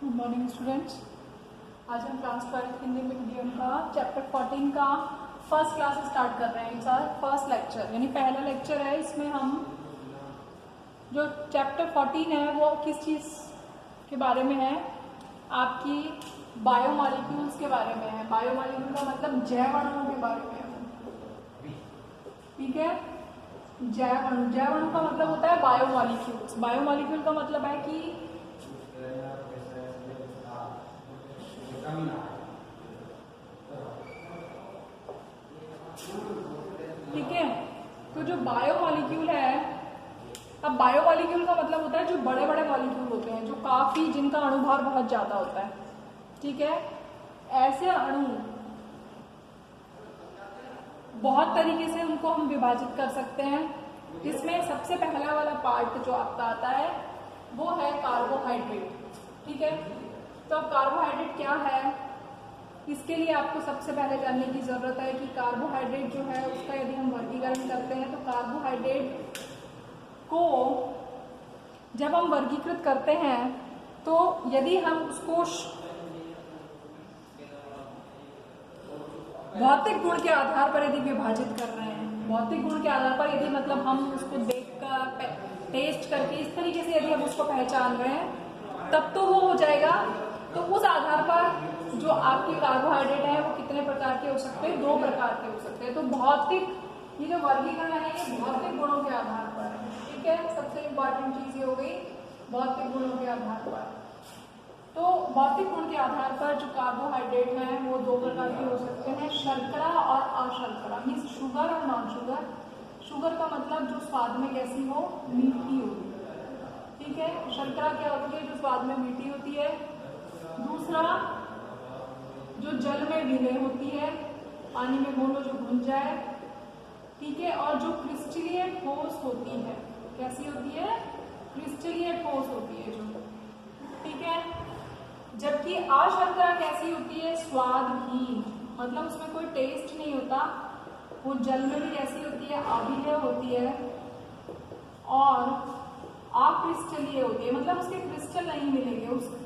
Good morning students. आज हम class 12 Hindi medium का चैप्टर 14 का फर्स्ट क्लास स्टार्ट कर रहे हैं। सर फर्स्ट लेक्चर यानी पहला लेक्चर है। इसमें हम जो चैप्टर 14 है वो किस चीज़ के बारे में है, आपकी बायोमॉलिक्यूल्स के बारे में है। बायोमॉलिक्यूल का मतलब जैव अणुओं के बारे में है, ठीक है। जैव अणु का मतलब होता है बायोमॉलिक्यूल्स। बायोमॉलिक्यूल का मतलब है कि ठीक है। तो जो बायोमॉलिक्यूल है, अब बायोमॉलिक्यूल का मतलब होता है जो बड़े बड़े मॉलिक्यूल होते हैं, जो काफी जिनका अणुभार बहुत ज्यादा होता है, ठीक है। ऐसे अणु बहुत तरीके से उनको हम विभाजित कर सकते हैं। इसमें सबसे पहला वाला पार्ट जो आपका आता है वो है कार्बोहाइड्रेट, ठीक है। तो अब कार्बोहाइड्रेट क्या है, इसके लिए आपको सबसे पहले जानने की जरूरत है कि कार्बोहाइड्रेट जो है उसका यदि हम वर्गीकरण करते हैं तो कार्बोहाइड्रेट को जब हम वर्गीकृत करते हैं तो यदि हम उसको भौतिक गुण के आधार पर यदि विभाजित कर रहे हैं, भौतिक गुण के आधार पर यदि मतलब हम उसको देखकर टेस्ट करके इस तरीके से यदि हम उसको पहचान रहे हैं तब तो वो हो जाएगा। तो उस आधार पर जो आपके कार्बोहाइड्रेट है वो कितने प्रकार के हो सकते हैं, 2 प्रकार के हो सकते हैं। तो भौतिक ये जो वर्गीकरण है ये भौतिक गुणों के आधार पर है, ठीक है। सबसे इम्पोर्टेंट चीज ये हो गई भौतिक गुणों के आधार पर। तो भौतिक गुण के आधार पर जो कार्बोहाइड्रेट है वो 2 प्रकार के हो सकते हैं, शर्करा और अशर्करा, मीन्स शुगर और नॉन शुगर। शुगर का मतलब जो स्वाद में कैसी हो, मीठी हो, ठीक है। शर्करा क्या होती है, जो स्वाद में मीठी होती है। दूसरा जो जल में विलय होती है, पानी में घोलो जो घुल जाए, ठीक है। और जो क्रिस्टलीय ठोस होती है, कैसी होती है, क्रिस्टलीय ठोस होती है जो, ठीक है। जबकि अशर्करा कैसी होती है, स्वादहीन, मतलब उसमें कोई टेस्ट नहीं होता। वो जल में भी कैसी होती है, अविलय होती है और अक्रिस्टलीय होती है, मतलब उसके क्रिस्टल नहीं मिलेंगे, उस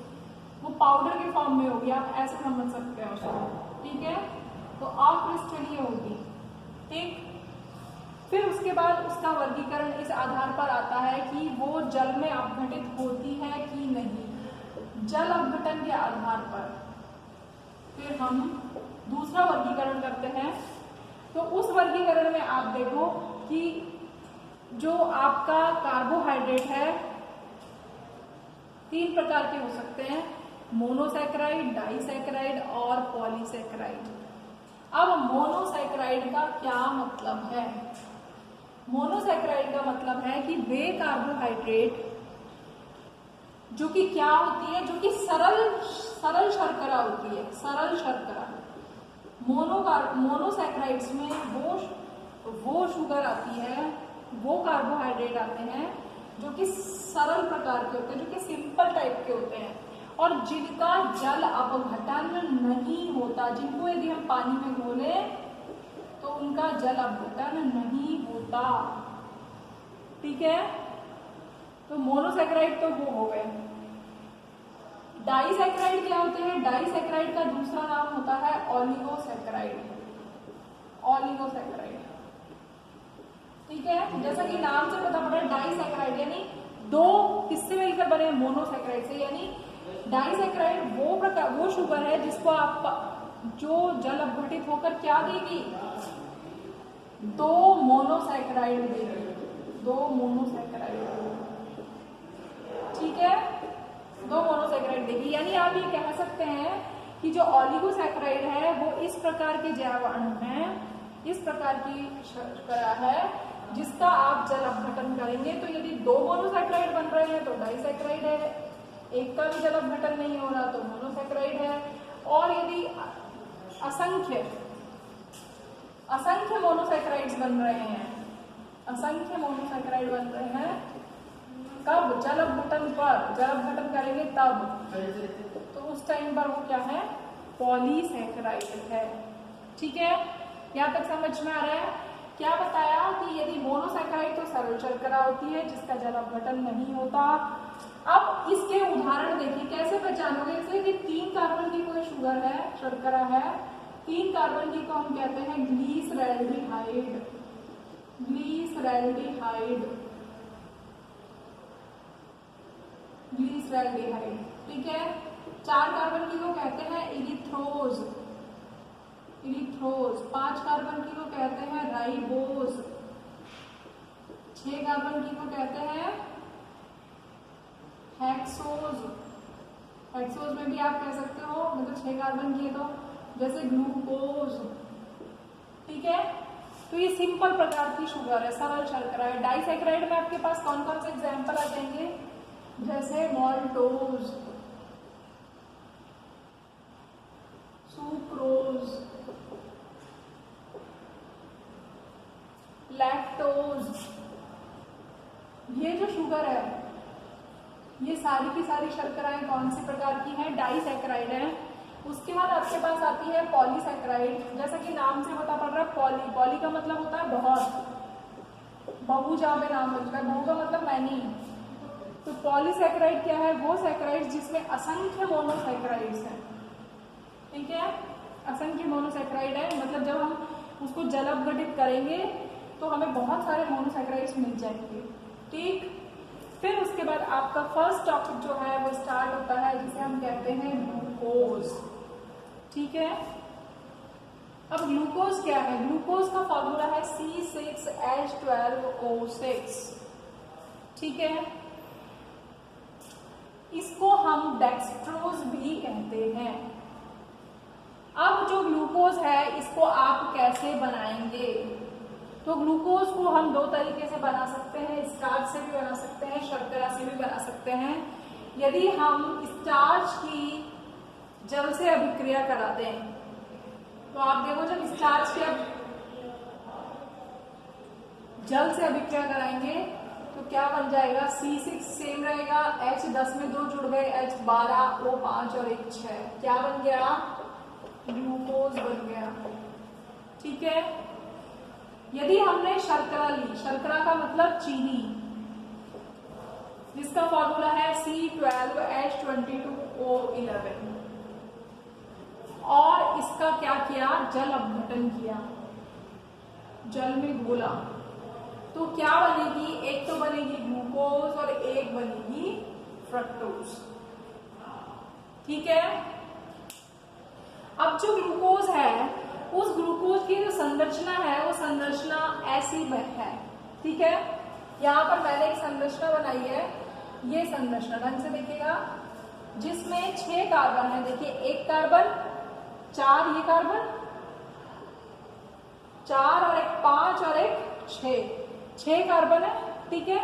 वो पाउडर के फॉर्म में होगी, आप ऐसे समझ सकते हैं उसको, ठीक है। तो अक्रिस्टलीय होगी, ठीक। फिर उसके बाद उसका वर्गीकरण इस आधार पर आता है कि वो जल में अपघटित होती है कि नहीं, जल अपघटन के आधार पर। फिर हम दूसरा वर्गीकरण करते हैं। तो उस वर्गीकरण में आप देखो कि जो आपका कार्बोहाइड्रेट है 3 प्रकार के हो सकते हैं, मोनोसैकेराइड, डाइसैकेराइड और पॉलीसैकेराइड। अब मोनोसैकेराइड का क्या मतलब है, मोनोसैकेराइड का मतलब है कि वे कार्बोहाइड्रेट जो कि क्या होती है, जो कि सरल शर्करा होती है, सरल शर्करा। मोनोसैकेराइड्स में वो शुगर आती है, वो कार्बोहाइड्रेट आते हैं जो कि सरल प्रकार के होते हैं, जो कि सिंपल टाइप के होते हैं और जिनका जल अपघटन नहीं होता, जिनको यदि हम पानी में घोले तो उनका जल अपघटन नहीं होता, ठीक है। तो मोनोसैकेराइड तो वो हो गए। डाइसैकेराइड क्या होते हैं, डाइसैकेराइड का दूसरा नाम होता है ओलिगोसैकेराइड, ओलिगोसैकेराइड, ठीक है। जैसा कि नाम से पता पड़ा डाइसैकेराइड यानी 2 किससे मिलकर बने, मोनोसैकेराइड से। यानी डाइसैकेराइड वो शुगर है जिसको आप जो जल अपघटित होकर क्या देगी, 2 मोनोसैकेराइड देगी, 2 मोनोसैकेराइड, ठीक है, 2 मोनोसैकेराइड देगी। यानी आप ये कह सकते हैं कि जो ओलिगोसैकेराइड है वो इस प्रकार के जैव अणु हैं, इस प्रकार की शर्करा है जिसका आप जल अपघटन करेंगे तो यदि 2 मोनोसैकेराइड बन रहे हैं तो डाइसैकेराइड है, एक का भी जल अपघटन नहीं हो रहा तो मोनोसैकेराइड है। और यदि असंख्य मोनोसैकेराइड्स बन रहे हैं, असंख्य मोनोसैकेराइड बन रहे हैं, कब, जल अपघटन पर, जल अपघटन करेंगे तब, तो उस टाइम पर वो क्या है, पॉलीसैकेराइड है, ठीक है। यहाँ तक समझ में आ रहा है। क्या बताया कि यदि मोनोसैकेराइड तो सरल शर्करा होती है जिसका जल अपघटन नहीं होता। अब इसके उदाहरण देखिए, कैसे पहचानोगे यदि 3 कार्बन की कोई शुगर है, शर्करा है, 3 कार्बन की को हम कहते हैं ग्लीसरैल्डिहाइड। ग्लीसरैल्डिहाइड, ग्लीसरैल्डिहाइड, ठीक है। 4 कार्बन की को कहते हैं इरिथ्रोज, इरिथ्रोज। 5 कार्बन की को कहते हैं राइबोज। 6 कार्बन की को कहते हैं हेक्सोज। हेक्सोज में भी आप कह सकते हो, मतलब 6 कार्बन की है तो, जैसे ग्लूकोज, ठीक है। तो ये सिंपल प्रकार की शुगर है, सरल शर्करा है। डाइसैकेराइड में आपके पास कौन कौन से एग्जाम्पल आ जाएंगे, जैसे मॉल्टोज, सुक्रोज, लैक्टोज। ये जो शुगर है, ये सारी की सारी शर्कराएं कौन सी प्रकार की हैं, डाइसैकेराइड है। उसके बाद आपके पास आती है पॉलीसैकेराइड। जैसा कि नाम से पता पड़ रहा है, पॉली, पॉली का मतलब होता है बहुत, बहु जहाँ पे नाम मिलता है, बहु का मतलब मैनी। तो पॉलीसैकेराइड क्या है, वो सैकेराइड जिसमें असंख्य मोनोसैकेराइड्स हैं, ठीक है। असंख्य मोनोसैकेराइड है, मतलब जब हम उसको जल अपघटित करेंगे तो हमें बहुत सारे मोनोसैकेराइड्स मिल जाएंगे, ठीक। फिर उसके बाद आपका फर्स्ट टॉपिक जो है वो स्टार्ट होता है, जिसे हम कहते हैं ग्लूकोज, ठीक है। अब ग्लूकोज क्या है, ग्लूकोज का फॉर्मूला है C6H12O6, ठीक है। इसको हम डेक्सट्रोज भी कहते हैं। अब जो ग्लूकोज है इसको आप कैसे बनाएंगे, तो ग्लूकोज को हम 2 तरीके से बना सकते हैं, स्टार्च से भी बना सकते हैं, शर्करा से भी बना सकते हैं। यदि हम स्टार्च की जल से अभिक्रिया करा दें, तो आप देखो जब स्टार्च के जल से अभिक्रिया कराएंगे तो क्या बन जाएगा, C6 सेम रहेगा, H10 में 2 जुड़ गए, H12, O5 और 1 6, क्या बन गया, ग्लूकोज बन गया, ठीक है। यदि हमने शर्करा ली, शर्करा का मतलब चीनी, जिसका फॉर्मूला है C12H22O11, और इसका क्या किया, जल अपघटन किया, जल में घोला, तो क्या बनेगी, एक तो बनेगी ग्लूकोज और एक बनेगी फ्रक्टोज, ठीक है। अब जो ग्लूकोज है, उस ग्लूकोज की जो संरचना है वो संरचना ऐसी है, ठीक है। यहाँ पर मैंने एक संरचना बनाई है, ये संरचना ढंग से देखिएगा, जिसमें 6 कार्बन है। देखिए, 1 कार्बन, 4 ये कार्बन, 4 और 1 5 और 1 6 कार्बन है, ठीक है।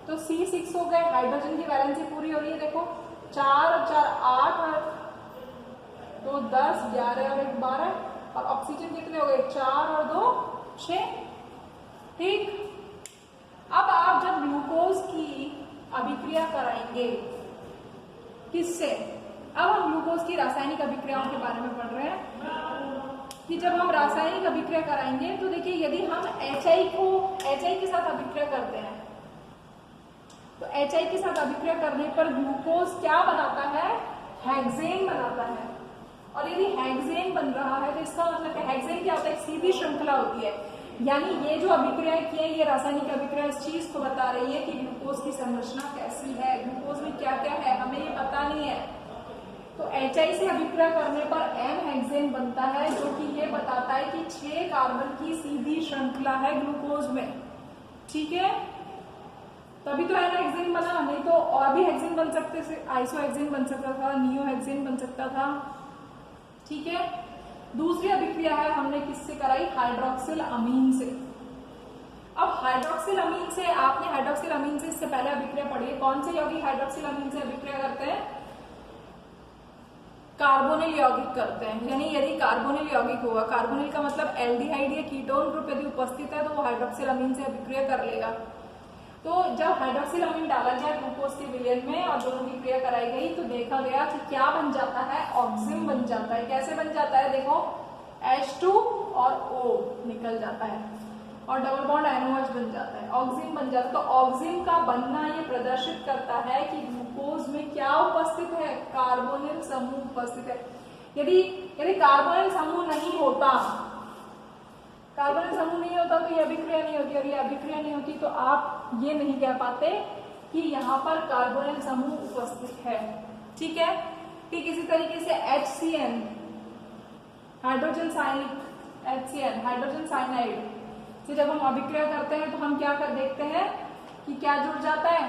तो C6 हो गए, हाइड्रोजन की वैलेंसी पूरी हो रही है, देखो 4 और 4 8 और 2 10 11 और 1 12, और ऑक्सीजन कितने हो गए, 4 और 2 6, ठीक। अब आप जब ग्लूकोज की अभिक्रिया कराएंगे, किससे, अब हम ग्लूकोज की रासायनिक अभिक्रियाओं के बारे में पढ़ रहे हैं कि जब हम रासायनिक अभिक्रिया कराएंगे तो देखिए, यदि हम HI के साथ अभिक्रिया करते हैं, तो HI के साथ अभिक्रिया करने पर ग्लूकोज क्या बनाता है, हेक्सेन बनाता है। और यदि हेक्सेन बन रहा है तो इसका मतलब है, हेक्सेन क्या होता है, एक सीधी श्रृंखला होती है, यानी ये जो अभिक्रियाएं की है, ये रासायनिक अभिक्रिया इस चीज को बता रही है कि ग्लूकोज की संरचना कैसी है, ग्लूकोज में क्या क्या है, हमें ये पता नहीं है। तो HI से अभिक्रिया करने पर M हेक्सेन बनता है, जो कि ये बताता है कि 6 कार्बन की सीधी श्रृंखला है ग्लूकोज में, ठीक है। तभी तो N हेक्सेन बना, नहीं तो और भी हेक्सेन बन सकते थे, आइसो हेक्सेन बन सकता था, नियो हेक्सेन बन सकता था, ठीक है। दूसरी अभिक्रिया है, हमने किससे कराई, हाइड्रोक्सिल अमीन से। अब हाइड्रोक्सिल अमीन से, आपने हाइड्रोक्सिल अमीन से इससे पहले अभिक्रिया पढ़ी है, कौन से यौगिक हाइड्रोक्सिल अमीन से अभिक्रिया करते हैं, कार्बोनिल यौगिक करते हैं। यानी यदि कार्बोनिल यौगिक होगा, कार्बोनिल का मतलब एल्डिहाइड या कीटोन ग्रुप यदि उपस्थित है तो वो हाइड्रोक्सिल अमीन से अभिक्रिया कर लेगा। तो जब हाइड्रोक्सिल अमीन डाला गया ग्लूकोज के विलयन में और दोनों की क्रिया कराई गई, तो देखा गया कि क्या बन जाता है, ऑक्सिम बन जाता है। कैसे बन जाता है, देखो H2 और O निकल जाता है और डबल बॉन्ड NOH बन जाता है, ऑक्सिम बन जाता है। तो ऑक्सिम का बनना ये प्रदर्शित करता है कि ग्लूकोज में क्या उपस्थित है, कार्बोनिल समूह उपस्थित है। यदि यदि कार्बोनिल समूह नहीं होता, कार्बोनिल समूह नहीं होता तो ये अभिक्रिया नहीं होती, और ये अभिक्रिया नहीं होती तो आप ये नहीं कह पाते कि यहाँ पर कार्बोनिल समूह उपस्थित है। ठीक है। ठीक इसी तरीके से HCN, hydrogen cyanic, HCN hydrogen cyanide से जब हम अभिक्रिया करते हैं तो हम क्या कर देखते हैं कि क्या जुड़ जाता है।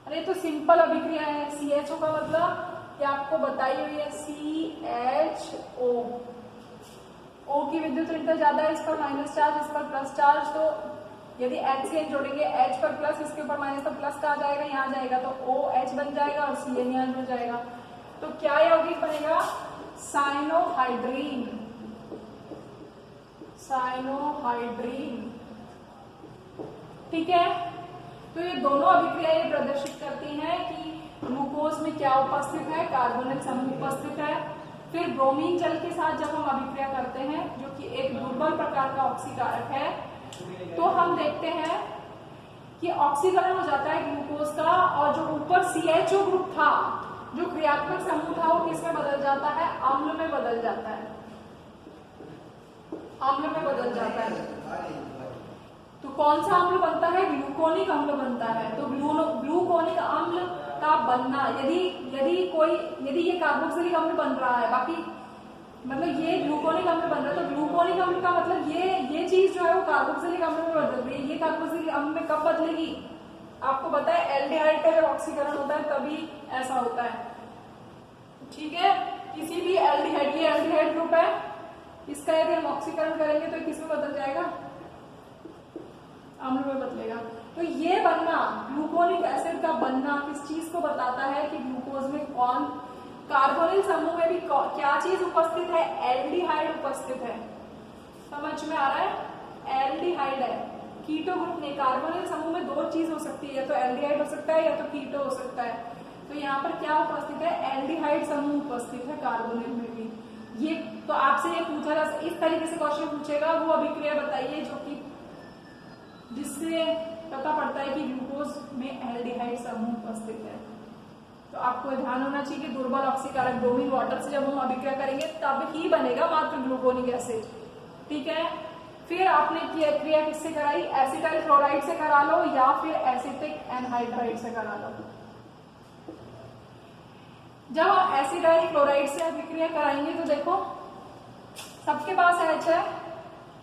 अरे तो सिंपल अभिक्रिया है। CHO का मतलब क्या आपको बताई हुई है, CHO। O की विद्युत ऋणता ज्यादा है, इस पर माइनस चार्ज, इस पर प्लस चार्ज, तो यदि HCN जोड़ेंगे H पर प्लस, इसके ऊपर माइनस, तो प्लस कहाँ जाएगा, यहाँ जाएगा, तो OH बन जाएगा और CN यहाँ जुड़ जाएगा। तो क्या यौगिक बनेगा, साइनोहाइड्रीन। साइनोहाइड्रीन। ठीक है। तो ये दोनों अभिक्रियाएं प्रदर्शित करती हैं कि ग्लूकोज में क्या उपस्थित है, कार्बोनिल समूह उपस्थित है। फिर ब्रोमीन जल के साथ जब हम अभिक्रिया करते हैं, जो कि एक दुर्बल प्रकार का ऑक्सीकारक है, तो हम देखते हैं कि ऑक्सीकरण हो जाता है ग्लूकोज का, और जो ऊपर CHO ग्रुप था, जो क्रियात्मक समूह था, वो किसमें बदल जाता है, अम्ल में बदल जाता है, अम्ल में बदल जाता है। तो कौन सा अम्ल बनता है, ग्लूकोनिक अम्ल बनता है। तो ग्लूकोनिक अम्ल का बनना, यदि ये कार्बोक्सिलिक अम्ल बन रहा है, बाकी मतलब ये ग्लूकोनिक अम्ल बन रहा है, तो ग्लूकोनिक अम्ल का मतलब ये चीज जो है वो कार्बोक्सिलिक अम्ल में बदल रही है। ये कार्बोक्सिलिक अम्ल में कब बदलेगी, आपको पता है, एल्डिहाइड का जब ऑक्सीकरण होता है तभी ऐसा होता है। ठीक है। किसी भी एल्डिहाइड, ये एल्डिहाइड ग्रुप है, इसका यदि हम ऑक्सीकरण करेंगे तो किसमें बदल जाएगा, अम्ल में बदलेगा। तो ये बनना, ग्लूकोनिक एसिड का बनना किस चीज को बताता है कि ग्लूकोज में कौन, कार्बोनिल समूह में भी क्या चीज उपस्थित है, एल्डिहाइड उपस्थित है। समझ में आ रहा है, एल्डिहाइड है। कीटो ग्रुप ने, कार्बोनिल समूह में दो चीज हो सकती है, या तो एल्डिहाइड हो सकता है या तो कीटो हो सकता है। तो यहाँ पर क्या उपस्थित है, एल्डिहाइड समूह उपस्थित है कार्बोनिल में भी। ये तो आपसे ये पूछा जा, इस तरीके से क्वेश्चन पूछेगा, वो अभिक्रिया बताइए जो कि जिससे पता पड़ता है कि ग्लूकोज में एल्डिहाइड समूह उपस्थित है। तो आपको ध्यान होना चाहिए कि दुर्बल ऑक्सीकारक ब्रोमीन वाटर से जब हम अभिक्रिया करेंगे तब ही बनेगा मात्र ग्लूकोनिक एसिड। ठीक है। फिर आपने क्रिया किससे कराई, एसिटाइल क्लोराइड से करा लो या फिर एसिटिक एनहाइड्राइड से करा लो। जब आप एसिटाइल क्लोराइड से अभिक्रिया कराएंगे तो देखो सबके पास H है,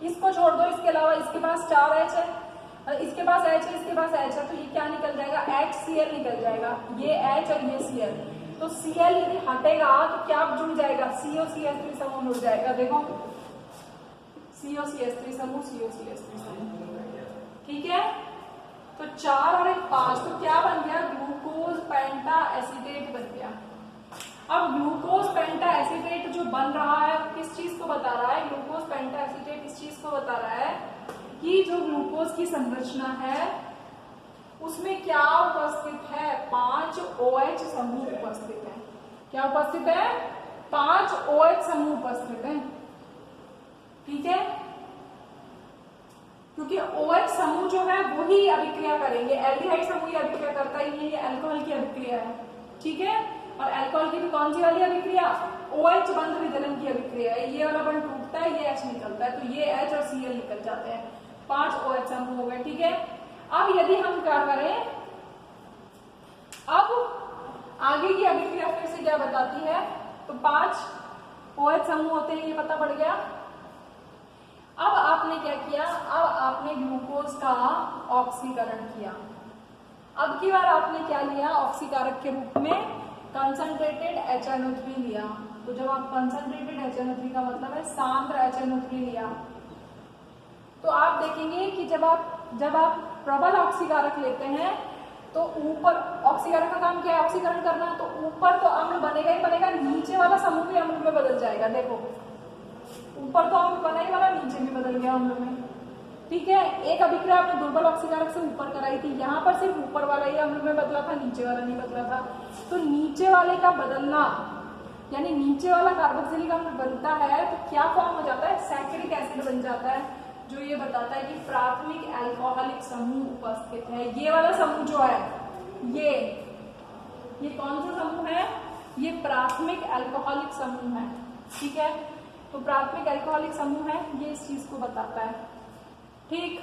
इसको छोड़ दो, इसके अलावा इसके पास 4 H है, इसके पास H है, इसके पास H है, तो ये क्या निकल जाएगा, HCl निकल जाएगा, ये H और ये Cl। तो Cl यदि हटेगा तो क्या जुड़ जाएगा, COCH3 समूह जुड़ जाएगा। देखो COCH3 समूह, COCH3 समूह। ठीक है। तो 4 और 1 5, तो क्या बन गया, ग्लूकोज पेंटा एसीटेट बन गया। अब ग्लूकोज पेंटा एसीटेट जो बन रहा है किस चीज को बता रहा है, ग्लूकोज पेंटा एसीटेट इस चीज को बता रहा है कि जो ग्लूकोज की संरचना है उसमें क्या उपस्थित है, 5 OH समूह उपस्थित है। क्या उपस्थित है, 5 OH समूह उपस्थित है। ठीक है। क्योंकि OH समूह जो है वही अभिक्रिया करेंगे, एल्डिहाइड समूह ही अभिक्रिया करता है, ये अल्कोहल की अभिक्रिया है। ठीक है। और अल्कोहल की भी कौन सी वाली अभिक्रिया, OH बंध विदलन की अभिक्रिया है। ये वाला बंध टूटता है, ये H निकलता है, तो ये H और Cl निकल जाते हैं, 5 OH समूह हो गए। ठीक है। अब यदि हम क्या करें, अब आगे की अभिक्रिया फिर से क्या बताती है, तो 5 OH समूह होते हैं, ये पता पड़ गया। अब आपने क्या किया, अब आपने ग्लूकोज का ऑक्सीकरण किया। अब की बार आपने क्या लिया, ऑक्सीकारक के रूप में कंसंट्रेटेड HNO3 लिया। तो जब आप कंसंट्रेटेड HNO3 का मतलब है सांद्र HNO3 लिया, तो आप देखेंगे कि जब आप प्रबल ऑक्सीकारक लेते हैं तो ऊपर, ऑक्सीकारक का काम क्या है, ऑक्सीकरण करना, तो ऊपर तो अम्ल बनेगा ही बनेगा, नीचे वाला समूह भी अम्ल में बदल जाएगा। देखो ऊपर तो अम्ल बना ही वाला, नीचे भी बदल गया अम्ल में। ठीक है। एक अभिक्रिया आपने दुर्बल ऑक्सीकारक से ऊपर कराई थी, यहाँ पर सिर्फ ऊपर वाला ही अम्ल में बदला था, नीचे वाला नहीं बदला था। तो नीचे वाले का बदलना, यानी नीचे वाला कार्बोक्सिलिक अम्ल बनता है तो क्या फॉर्म हो जाता है, सैकरिक एसिड बन जाता है, जो ये बताता है कि प्राथमिक अल्कोहलिक समूह उपस्थित है। ये वाला समूह जो है, ये कौन सा समूह है, ये प्राथमिक अल्कोहलिक समूह है, ठीक है। तो प्राथमिक अल्कोहलिक समूह है, ये इस चीज को बताता है, ठीक।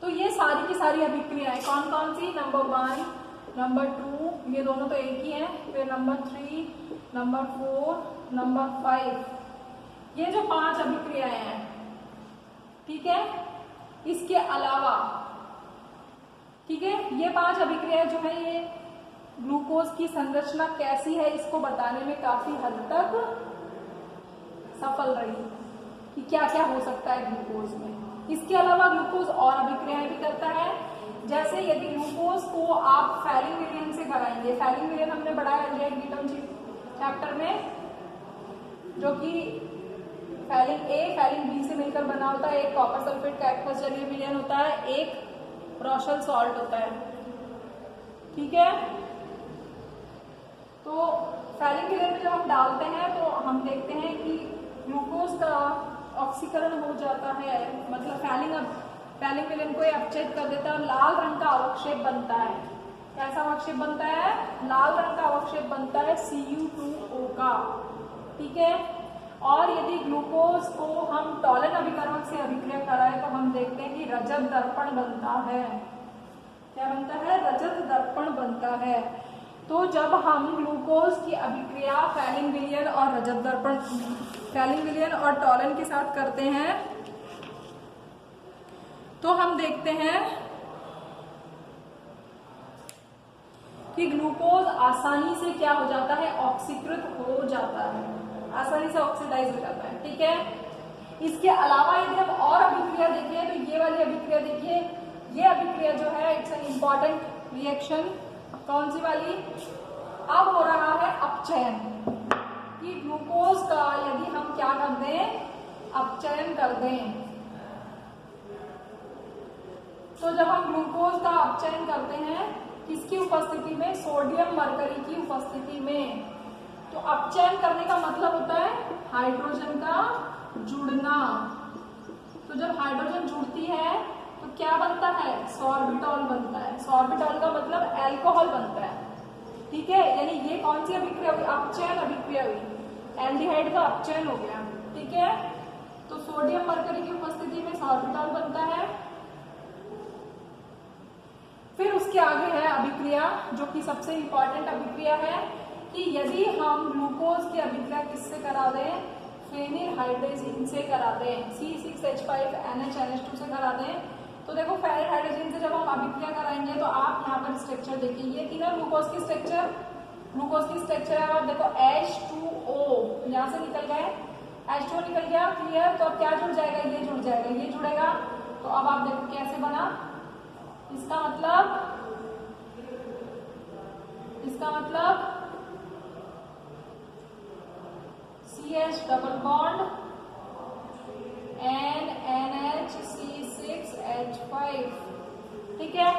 तो ये सारी की सारी अभिक्रियाएं कौन कौन सी, नंबर 1, नंबर 2, ये दोनों तो एक ही है, फिर नंबर 3, नंबर 4, नंबर 5, ये जो 5 अभिक्रियाएं हैं, ठीक है। इसके अलावा, ठीक है, ये 5 अभिक्रियाएं जो है ये ग्लूकोज की संरचना कैसी है इसको बताने में काफी हद तक सफल रही कि क्या क्या हो सकता है ग्लूकोज में। इसके अलावा ग्लूकोज और अभिक्रियाएं भी करता है, जैसे यदि ग्लूकोज को आप फैलिंग विलयन से कराएंगे, फैलिंग विलयन हमने पढ़ा है कीटोन चैप्टर में, जो कि फैलिंग ए फैलिंग बी से मिलकर बना होता है, एक कॉपर सल्फेट का एक्वस जलीय विलयन होता है, एक रॉशल सॉल्ट होता है, ठीक है। तो फैलिंग विलयन में जब हम डालते हैं तो हम देखते हैं कि ग्लूकोज का ऑक्सीकरण हो जाता है, मतलब फैलिंग विलयन को अपचयित कर देता है और लाल रंग का अवक्षेप बनता है। कैसा अवक्षेप बनता है, लाल रंग का अवक्षेप बनता है Cu2O का, ठीक है। और यदि ग्लूकोज को हम टॉलन अभिकर्मक से अभिक्रिया कराएं तो हम देखते हैं कि रजत दर्पण बनता है। क्या बनता है, रजत दर्पण बनता है। तो जब हम ग्लूकोज की अभिक्रिया फैलिंग विलयन और रजत दर्पण, फैलिंग विलयन और टॉलन के साथ करते हैं तो हम देखते हैं कि ग्लूकोज आसानी से क्या हो जाता है, ऑक्सीकृत हो जाता है, आसानी से ऑक्सीडाइज हो जाता है, ठीक है। इसके अलावा यदि हम और अभिक्रिया देखिए तो ये वाली अभिक्रिया देखिए, ये अभिक्रिया जो है इट्स एन इम्पॉर्टेंट रिएक्शन। कौन सी वाली, अब हो रहा है अपचयन, कि ग्लूकोज का यदि हम क्या कर दें, अपचयन कर दें। तो जब हम ग्लूकोज का अपचयन करते हैं किसकी उपस्थिति में, सोडियम मरकरी की उपस्थिति में, तो अपचयन करने का मतलब होता है हाइड्रोजन का जुड़ना। तो जब हाइड्रोजन जुड़ती है तो क्या बनता है, सॉर्बिटॉल बनता है। सॉर्बिटॉल का मतलब अल्कोहल बनता है, ठीक है। यानी ये कौन सी अभिक्रिया हुई, अपचयन अभिक्रिया हुई, एल्डिहाइड का अपचयन हो गया, ठीक है। तो सोडियम मरकरी की उपस्थिति में सॉर्बिटॉल बनता है। फिर उसके आगे है अभिक्रिया जो कि सबसे इंपॉर्टेंट अभिक्रिया है, कि यदि हम ग्लूकोज की अभिक्रिया किससे करा दें, फेनिल हाइड्रेजिन से करा दें, C6H5NH2 से करा दें। तो देखो फेनिल हाइड्रेजिन से जब हम अभिक्रिया कराएंगे तो आप यहाँ पर स्ट्रक्चर देखिए, ये थी ना ग्लूकोज की स्ट्रक्चर, ग्लूकोज की स्ट्रक्चर है। और देखो H2O यहाँ से निकल गए, H2O निकल गया, क्लियर। तो अब क्या जुड़ जाएगा, ये जुड़ जाएगा, ये जुड़ेगा। तो अब आप देखो कैसे बना, इसका मतलब CH double bond NH C6H5, ठीक है।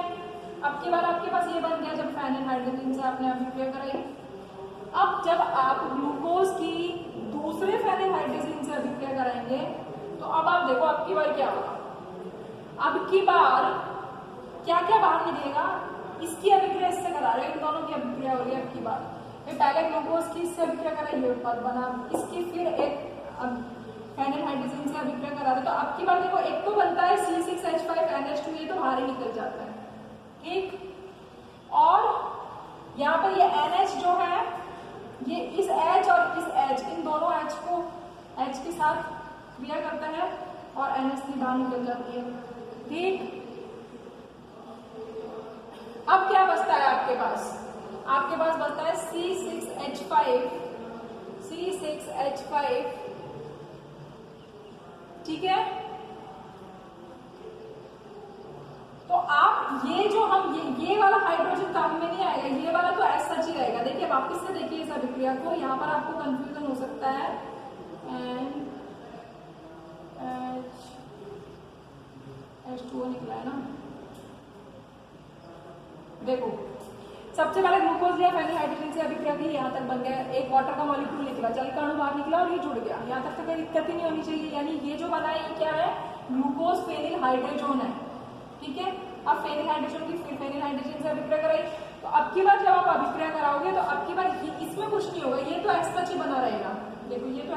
अब की बार आपके पास ये बन गया जब फेनिल हाइड्रोजन से आपने अभिक्रिया कराई। अब जब आप ग्लूकोज की दूसरे फेनिल हाइड्रोजन से अभिक्रिया कराएंगे तो अब आप देखो अब की बार क्या होगा, अब की बार क्या क्या बाहर निकलेगा, इसकी अभिक्रिया इससे करा रहे हैं, इन दोनों की अभिक्रिया हो रही है। अब की बार पहले ग्लूकोज की इससे अभिक्रिया कराई, ये उत्पाद बना, इसकी फिर एक फेनिल हाइड्रोजन से अभिक्रिया करा रहे, तो अब की बार देखो एक तो बनता है C6H5NH2, ये तो बाहर ही निकल जाता है, ठीक। और यहाँ पर ये NH जो है ये इस H और इस H, इन दोनों H को H के साथ क्रिया करता है और NH की बाहर निकल जाती है, ठीक। अब क्या बचता है आपके पास, आपके पास बचता है C6H5, ठीक है। तो आप ये जो हम ये वाला हाइड्रोजन काम में नहीं आएगा, ये वाला तो ऐसा सच ही रहेगा। देखिए वापस से देखिए इस अभिक्रिया को, यहाँ पर आपको कंफ्यूजन हो सकता है। H2O निकला है ना, देखो सबसे पहले ग्लूकोज लिया, फेनिल हाइड्रोजन से अभिक्रिया की, यहाँ तक बन गया, एक वाटर का मॉलिक्यूल निकला, जल का अणु बाहर निकला और ये जुड़ गया, यहाँ तक तो कोई दिक्कत ही नहीं होनी चाहिए। यानी ये जो बना है ये क्या है, ग्लूकोज फेनिल हाइड्रोजन है, ठीक है। अब फेनिल हाइड्रोजन की फिर फेनिल हाइड्रोजन से अभिक्रिया कराई, तो अब की बार जब आप अभिक्रिया कराओगे तो अब की बार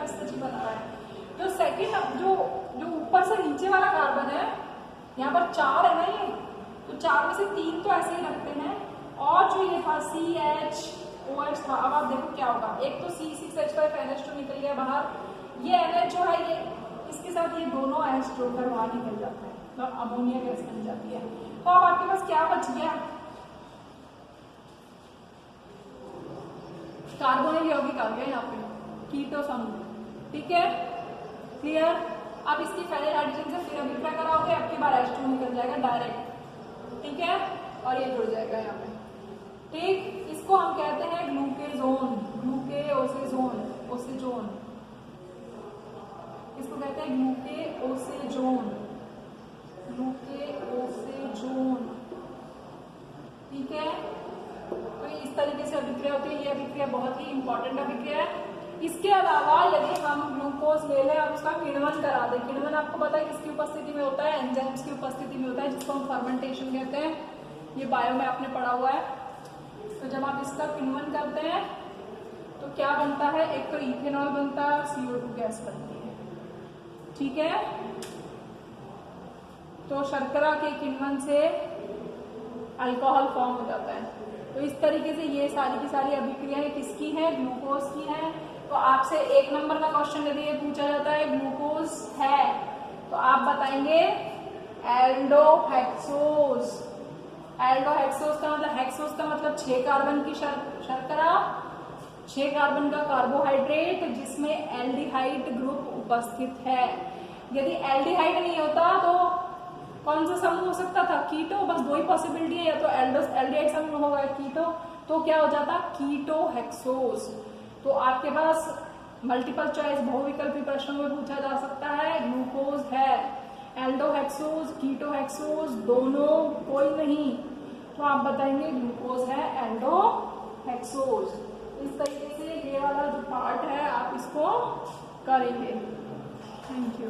एसएच बना रहा है। जो सेकंड जो जो ऊपर से नीचे वाला कार्बन है, यहाँ पर 4 है ना ये, तो 4 में से 3 तो ऐसे ही रखते हैं, और जो ये था CHOH था, अब आप देखो क्या होगा, एक तो C6H5 NH2 निकल गया बाहर, ये NH जो है ये इसके साथ ये दोनों H जोड़कर बाहर निकल जाते हैं, मतलब अमोनिया गैस बन जाती है। तो अब आपके पास क्या बच गया, कार्बोनिल यौगिक आ गया यहाँ पे, कीटो समूह, ठीक है, क्लियर। अब इसकी पहले हाइड्रोजन से फिर अभिक्रिया कराओगे, आपके बार H2 निकल जाएगा डायरेक्ट, ठीक है, और ये जुड़ जाएगा यहाँ पे, ठीक। इसको हम कहते हैं ग्लूकेजोन, ग्लूकेओसेजोन, ओसेजोन, इसको कहते हैं ग्लूकेओसेजोन, ग्लूकेओसेजोन, ठीक है। तो इस तरीके से अभिक्रिया होती है, ये अभिक्रिया बहुत ही इंपॉर्टेंट अभिक्रिया है। इसके अलावा यदि हम ग्लूकोज ले लें और उसका किण्वन करा दें, किण्वन आपको पता है किसकी उपस्थिति में होता है, एंजाइम्स की उपस्थिति में होता है, जिसको हम फर्मेंटेशन कहते हैं, ये बायो में आपने पढ़ा हुआ है। तो जब आप इसका किण्वन करते हैं तो क्या बनता है, एक तो इथेनॉल बनता है और CO2 गैस बनती है, ठीक है। तो शर्करा के किण्वन से अल्कोहल फॉर्म हो जाता है। तो इस तरीके से ये सारी की सारी अभिक्रियाएं किसकी हैं, ग्लूकोज की हैं। तो आपसे 1 नंबर का क्वेश्चन यदि ये पूछा जाता है ग्लूकोज है, तो आप बताएंगे एल्डोहेक्सोज। एल्डोहेक्सोज का मतलब, हेक्सोज का मतलब 6 कार्बन की शर्करा, 6 कार्बन का कार्बोहाइड्रेट जिसमें एल्डिहाइड ग्रुप उपस्थित है। यदि एल्डिहाइड नहीं होता तो कौन सा समूह हो सकता था, कीटो, बस 2 ही पॉसिबिलिटी है, या तो एल्डिहाइड समूह होगा कीटो, तो क्या हो जाता कीटोहेक्सोज। तो आपके पास मल्टीपल चॉइस बहुविकल्पी प्रश्नों में पूछा जा सकता है, ग्लूकोज है, एल्डोहेक्सोज, कीटोहेक्सोज, दोनों, कोई नहीं, तो आप बताएंगे ग्लूकोज है एल्डोहेक्सोज। इस तरीके से ये वाला जो पार्ट है आप इसको करेंगे। Thank you.